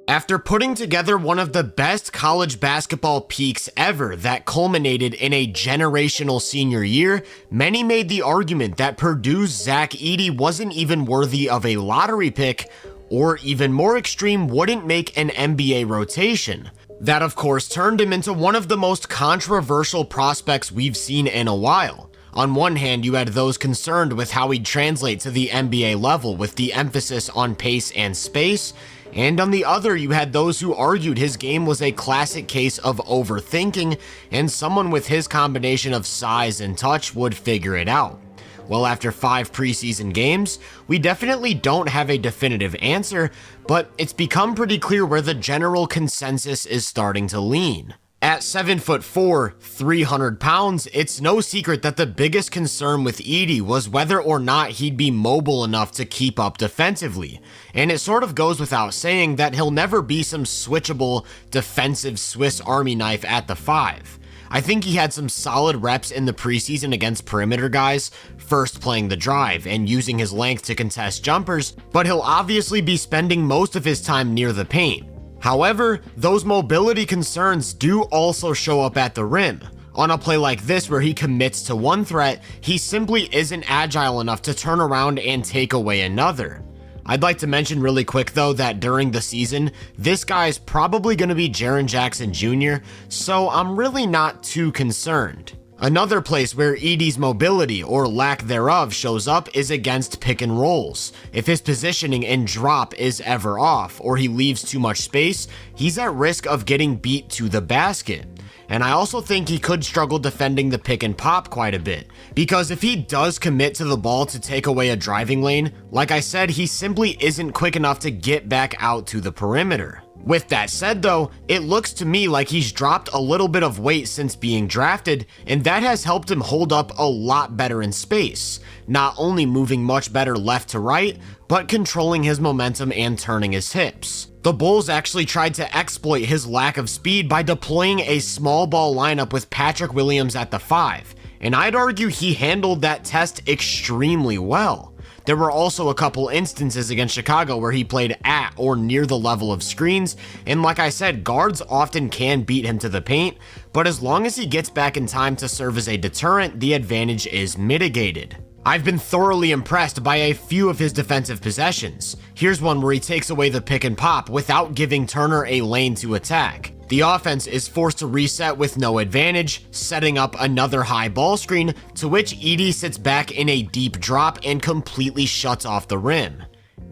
After putting together one of the best college basketball peaks ever that culminated in a generational senior year, many made the argument that Purdue's Zach Edey wasn't even worthy of a lottery pick, or even more extreme, wouldn't make an NBA rotation. That of course turned him into one of the most controversial prospects we've seen in a while. On one hand, you had those concerned with how he'd translate to the NBA level with the emphasis on pace and space, and on the other, you had those who argued his game was a classic case of overthinking, and someone with his combination of size and touch would figure it out. Well, after 5 preseason games, we definitely don't have a definitive answer, but it's become pretty clear where the general consensus is starting to lean. At 7'4", 300 pounds, it's no secret that the biggest concern with Edey was whether or not he'd be mobile enough to keep up defensively. And it sort of goes without saying that he'll never be some switchable defensive Swiss Army knife at the 5. I think he had some solid reps in the preseason against perimeter guys, first playing the drive and using his length to contest jumpers, but he'll obviously be spending most of his time near the paint. However, those mobility concerns do also show up at the rim. On a play like this where he commits to one threat, he simply isn't agile enough to turn around and take away another. I'd like to mention really quick though that during the season, this guy's probably going to be Jaren Jackson Jr., so I'm really not too concerned. Another place where Edey's mobility, or lack thereof, shows up is against pick and rolls. If his positioning and drop is ever off, or he leaves too much space, he's at risk of getting beat to the basket. And I also think he could struggle defending the pick and pop quite a bit, because if he does commit to the ball to take away a driving lane, like I said, he simply isn't quick enough to get back out to the perimeter. With that said though, it looks to me like he's dropped a little bit of weight since being drafted, and that has helped him hold up a lot better in space, not only moving much better left to right, but controlling his momentum and turning his hips. The Bulls actually tried to exploit his lack of speed by deploying a small ball lineup with Patrick Williams at the 5, and I'd argue he handled that test extremely well. There were also a couple instances against Chicago where he played at or near the level of screens, and like I said, guards often can beat him to the paint, but as long as he gets back in time to serve as a deterrent, the advantage is mitigated. I've been thoroughly impressed by a few of his defensive possessions. Here's one where he takes away the pick and pop without giving Turner a lane to attack. The offense is forced to reset with no advantage, setting up another high ball screen, to which Edey sits back in a deep drop and completely shuts off the rim.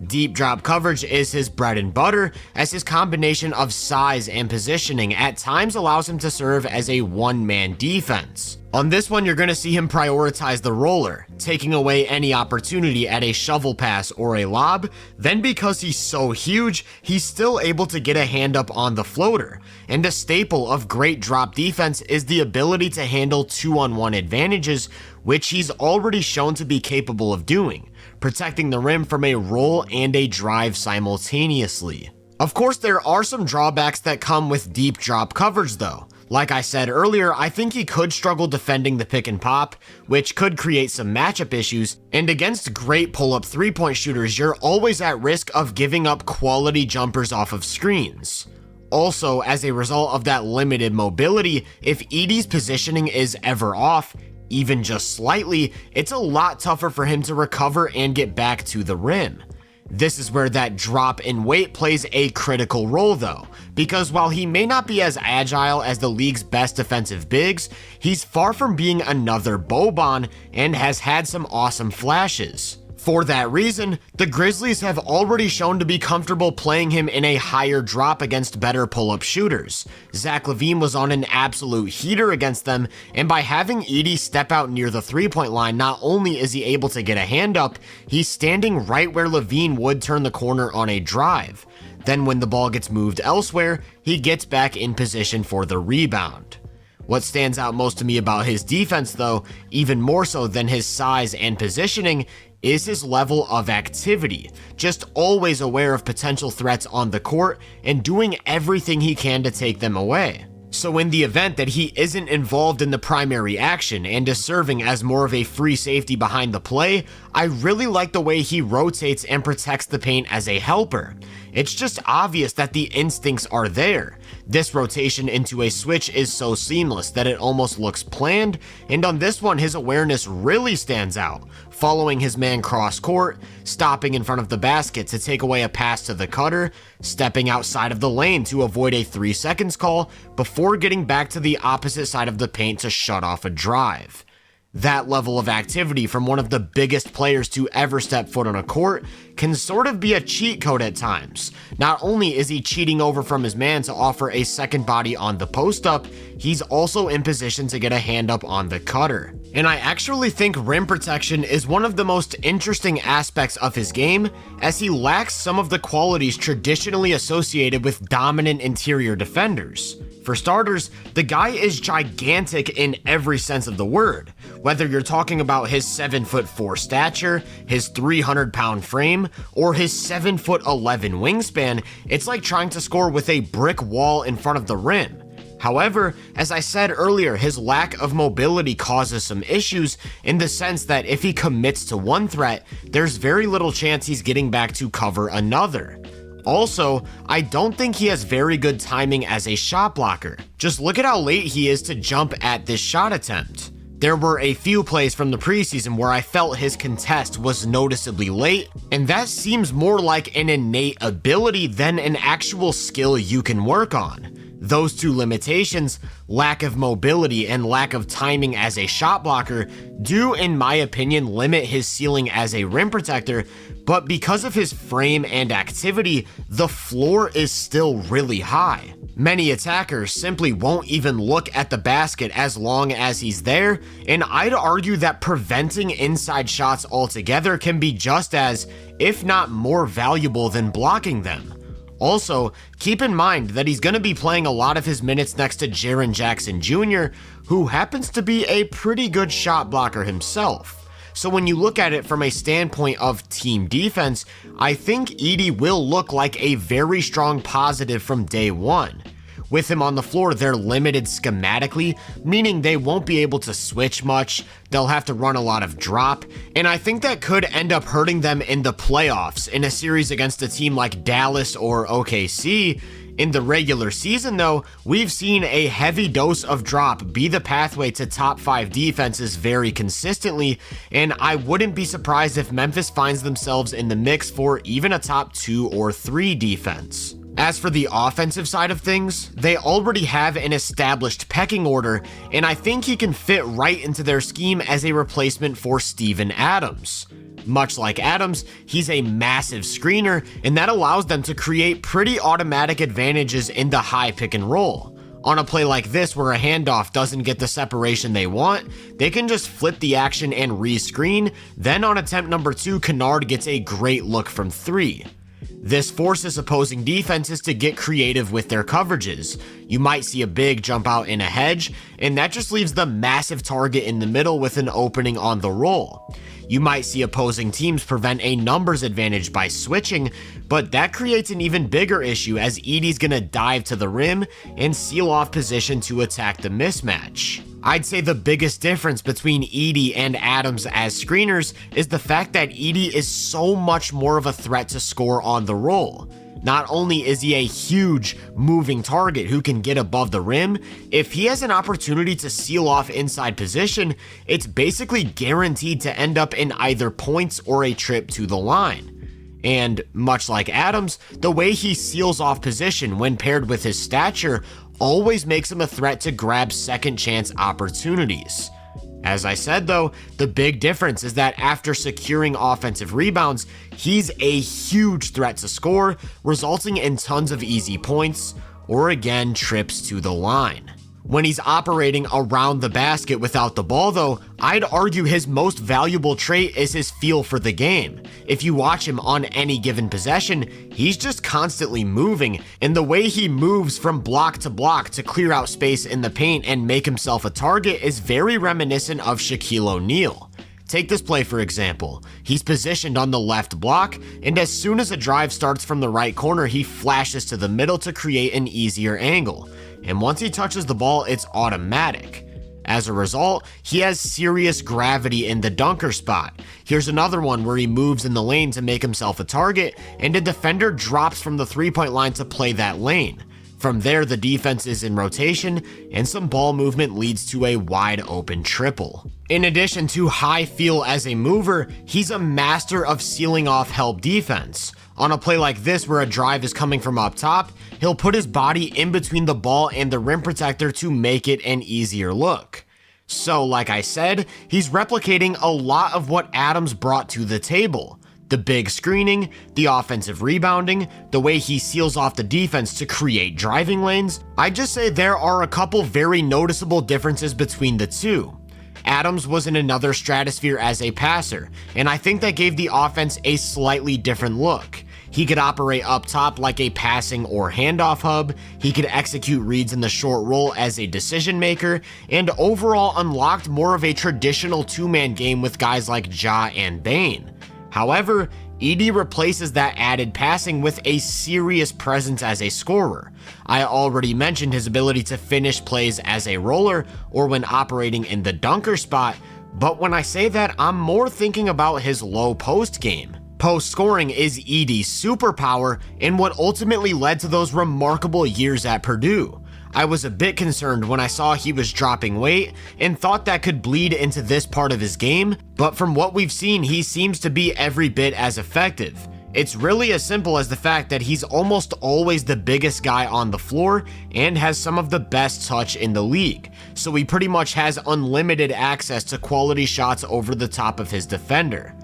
Deep drop coverage is his bread and butter, as his combination of size and positioning at times allows him to serve as a one-man defense. On this one, you're going to see him prioritize the roller, taking away any opportunity at a shovel pass or a lob. Then because he's so huge, he's still able to get a hand up on the floater. And a staple of great drop defense is the ability to handle 2-on-1 advantages, which he's already shown to be capable of doing, protecting the rim from a roll and a drive simultaneously. Of course, there are some drawbacks that come with deep drop coverage though. Like I said earlier, I think he could struggle defending the pick and pop, which could create some matchup issues, and against great pull-up three-point shooters, you're always at risk of giving up quality jumpers off of screens. Also, as a result of that limited mobility, if Edey's positioning is ever off, even just slightly, it's a lot tougher for him to recover and get back to the rim. This is where that drop in weight plays a critical role though, because while he may not be as agile as the league's best defensive bigs, he's far from being another Boban and has had some awesome flashes. For that reason, the Grizzlies have already shown to be comfortable playing him in a higher drop against better pull-up shooters. Zach LaVine was on an absolute heater against them, and by having Edey step out near the three-point line, not only is he able to get a hand up, he's standing right where LaVine would turn the corner on a drive. Then when the ball gets moved elsewhere, he gets back in position for the rebound. What stands out most to me about his defense though, even more so than his size and positioning, is his level of activity, just always aware of potential threats on the court and doing everything he can to take them away. So in the event that he isn't involved in the primary action and is serving as more of a free safety behind the play, I really like the way he rotates and protects the paint as a helper. It's just obvious that the instincts are there. This rotation into a switch is so seamless that it almost looks planned, and on this one his awareness really stands out, following his man cross court, stopping in front of the basket to take away a pass to the cutter, stepping outside of the lane to avoid a 3 seconds call, before getting back to the opposite side of the paint to shut off a drive. That level of activity from one of the biggest players to ever step foot on a court can sort of be a cheat code at times. Not only is he cheating over from his man to offer a second body on the post up, he's also in position to get a hand up on the cutter. And I actually think rim protection is one of the most interesting aspects of his game, as he lacks some of the qualities traditionally associated with dominant interior defenders. For starters, the guy is gigantic in every sense of the word. Whether you're talking about his 7'4" stature, his 300-pound frame, or his 7'11" wingspan, it's like trying to score with a brick wall in front of the rim. However, as I said earlier, his lack of mobility causes some issues in the sense that if he commits to one threat, there's very little chance he's getting back to cover another. Also, I don't think he has very good timing as a shot blocker. Just look at how late he is to jump at this shot attempt. There were a few plays from the preseason where I felt his contest was noticeably late, and that seems more like an innate ability than an actual skill you can work on. Those two limitations, lack of mobility and lack of timing as a shot blocker, do in my opinion limit his ceiling as a rim protector, but because of his frame and activity, the floor is still really high. Many attackers simply won't even look at the basket as long as he's there, and I'd argue that preventing inside shots altogether can be just as, if not more valuable than blocking them. Also, keep in mind that he's going to be playing a lot of his minutes next to Jaren Jackson Jr., who happens to be a pretty good shot blocker himself. So when you look at it from a standpoint of team defense, I think Edey will look like a very strong positive from day one. With him on the floor, they're limited schematically, meaning they won't be able to switch much, they'll have to run a lot of drop, and I think that could end up hurting them in the playoffs in a series against a team like Dallas or OKC. In the regular season though, we've seen a heavy dose of drop be the pathway to top 5 defenses very consistently, and I wouldn't be surprised if Memphis finds themselves in the mix for even a top 2 or 3 defense. As for the offensive side of things, they already have an established pecking order, and I think he can fit right into their scheme as a replacement for Steven Adams. Much like Adams, he's a massive screener, and that allows them to create pretty automatic advantages in the high pick and roll. On a play like this where a handoff doesn't get the separation they want, they can just flip the action and re-screen, then on attempt number 2, Kennard gets a great look from 3. This forces opposing defenses to get creative with their coverages. You might see a big jump out in a hedge, and that just leaves the massive target in the middle with an opening on the roll. You might see opposing teams prevent a numbers advantage by switching, but that creates an even bigger issue as Edey's gonna dive to the rim and seal off position to attack the mismatch. I'd say the biggest difference between Edey and Adams as screeners is the fact that Edey is so much more of a threat to score on the roll. Not only is he a huge moving target who can get above the rim, if he has an opportunity to seal off inside position, it's basically guaranteed to end up in either points or a trip to the line. And much like Adams, the way he seals off position when paired with his stature always makes him a threat to grab second chance opportunities. As I said though, the big difference is that after securing offensive rebounds, he's a huge threat to score, resulting in tons of easy points, or again, trips to the line. When he's operating around the basket without the ball though, I'd argue his most valuable trait is his feel for the game. If you watch him on any given possession, he's just constantly moving, and the way he moves from block to clear out space in the paint and make himself a target is very reminiscent of Shaquille O'Neal. Take this play for example. He's positioned on the left block, and as soon as a drive starts from the right corner, he flashes to the middle to create an easier angle. And once he touches the ball, it's automatic. As a result, he has serious gravity in the dunker spot. Here's another one where he moves in the lane to make himself a target, and a defender drops from the three-point line to play that lane. From there, the defense is in rotation, and some ball movement leads to a wide open triple. In addition to high feel as a mover, he's a master of sealing off help defense. On a play like this where a drive is coming from up top, he'll put his body in between the ball and the rim protector to make it an easier look. So like I said, he's replicating a lot of what Adams brought to the table. The big screening, the offensive rebounding, the way he seals off the defense to create driving lanes. I'd just say there are a couple very noticeable differences between the two. Adams was in another stratosphere as a passer, and I think that gave the offense a slightly different look. He could operate up top like a passing or handoff hub, he could execute reads in the short roll as a decision maker, and overall unlocked more of a traditional two-man game with guys like Ja and Bane. However, Edey replaces that added passing with a serious presence as a scorer. I already mentioned his ability to finish plays as a roller or when operating in the dunker spot, but when I say that, I'm more thinking about his low post game. Post scoring is Edey's superpower and what ultimately led to those remarkable years at Purdue. I was a bit concerned when I saw he was dropping weight and thought that could bleed into this part of his game, but from what we've seen, he seems to be every bit as effective. It's really as simple as the fact that he's almost always the biggest guy on the floor and has some of the best touch in the league, so he pretty much has unlimited access to quality shots over the top of his defender.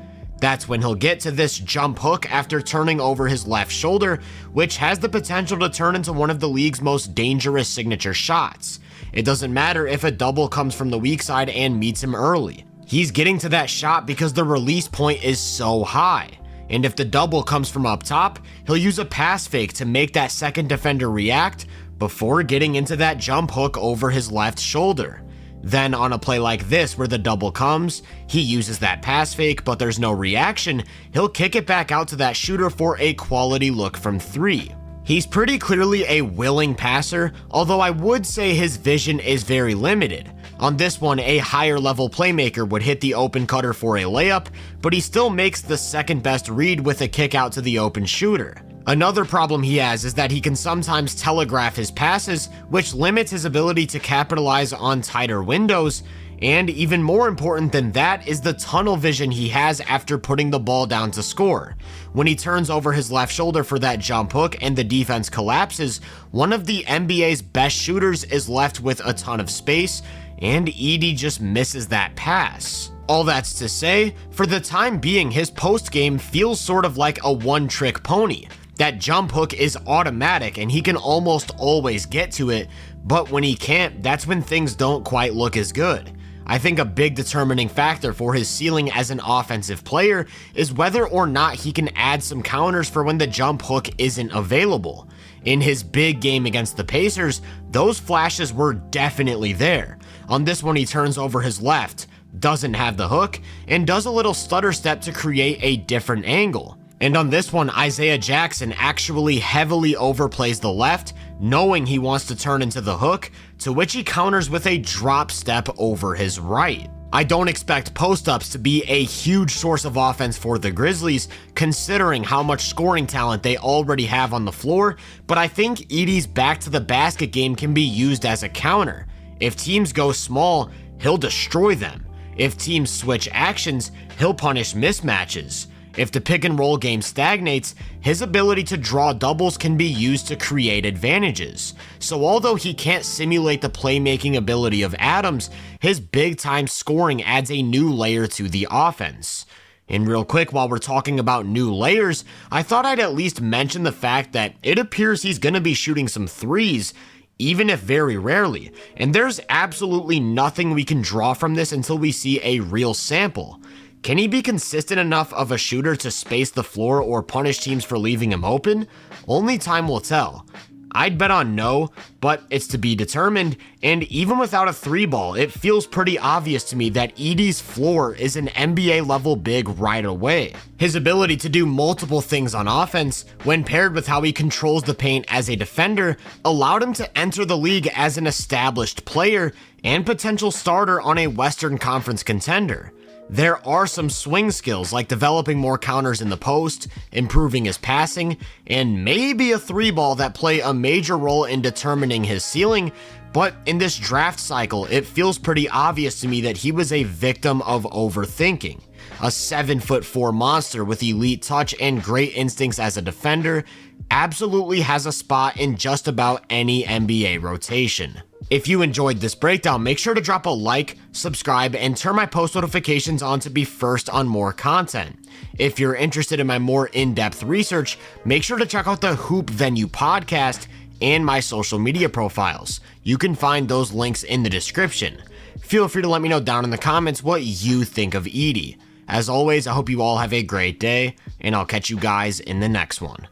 That's when he'll get to this jump hook after turning over his left shoulder, which has the potential to turn into one of the league's most dangerous signature shots. It doesn't matter if a double comes from the weak side and meets him early. He's getting to that shot because the release point is so high. And if the double comes from up top, he'll use a pass fake to make that second defender react before getting into that jump hook over his left shoulder. Then on a play like this where the double comes, he uses that pass fake but there's no reaction, he'll kick it back out to that shooter for a quality look from three. He's pretty clearly a willing passer, although I would say his vision is very limited. On this one, a higher level playmaker would hit the open cutter for a layup, but he still makes the second best read with a kick out to the open shooter. Another problem he has is that he can sometimes telegraph his passes, which limits his ability to capitalize on tighter windows, and even more important than that is the tunnel vision he has after putting the ball down to score. When he turns over his left shoulder for that jump hook and the defense collapses, one of the NBA's best shooters is left with a ton of space, and Edey just misses that pass. All that's to say, for the time being, his post game feels sort of like a one-trick pony. That jump hook is automatic and he can almost always get to it, but when he can't, that's when things don't quite look as good. I think a big determining factor for his ceiling as an offensive player is whether or not he can add some counters for when the jump hook isn't available. In his big game against the Pacers, those flashes were definitely there. On this one, he turns over his left, doesn't have the hook, and does a little stutter step to create a different angle. And on this one, Isaiah Jackson actually heavily overplays the left, knowing he wants to turn into the hook, to which he counters with a drop step over his right. I don't expect post-ups to be a huge source of offense for the Grizzlies, considering how much scoring talent they already have on the floor, but I think Edey's back to the basket game can be used as a counter. If teams go small, he'll destroy them. If teams switch actions, he'll punish mismatches. If the pick and roll game stagnates, his ability to draw doubles can be used to create advantages. So although he can't simulate the playmaking ability of Adams, his big time scoring adds a new layer to the offense. And real quick, while we're talking about new layers, I thought I'd at least mention the fact that it appears he's going to be shooting some threes, even if very rarely. And there's absolutely nothing we can draw from this until we see a real sample. Can he be consistent enough of a shooter to space the floor or punish teams for leaving him open? Only time will tell. I'd bet on no, but it's to be determined, and even without a 3-ball, it feels pretty obvious to me that Edey's floor is an NBA level big right away. His ability to do multiple things on offense, when paired with how he controls the paint as a defender, allowed him to enter the league as an established player and potential starter on a Western Conference contender. There are some swing skills like developing more counters in the post, improving his passing, and maybe a 3-ball that play a major role in determining his ceiling, but in this draft cycle, it feels pretty obvious to me that he was a victim of overthinking. A 7'4" monster with elite touch and great instincts as a defender absolutely has a spot in just about any NBA rotation. If you enjoyed this breakdown, make sure to drop a like, subscribe, and turn my post notifications on to be first on more content. If you're interested in my more in-depth research, make sure to check out the Hoop Venue podcast and my social media profiles. You can find those links in the description. Feel free to let me know down in the comments what you think of Edey. As always, I hope you all have a great day, and I'll catch you guys in the next one.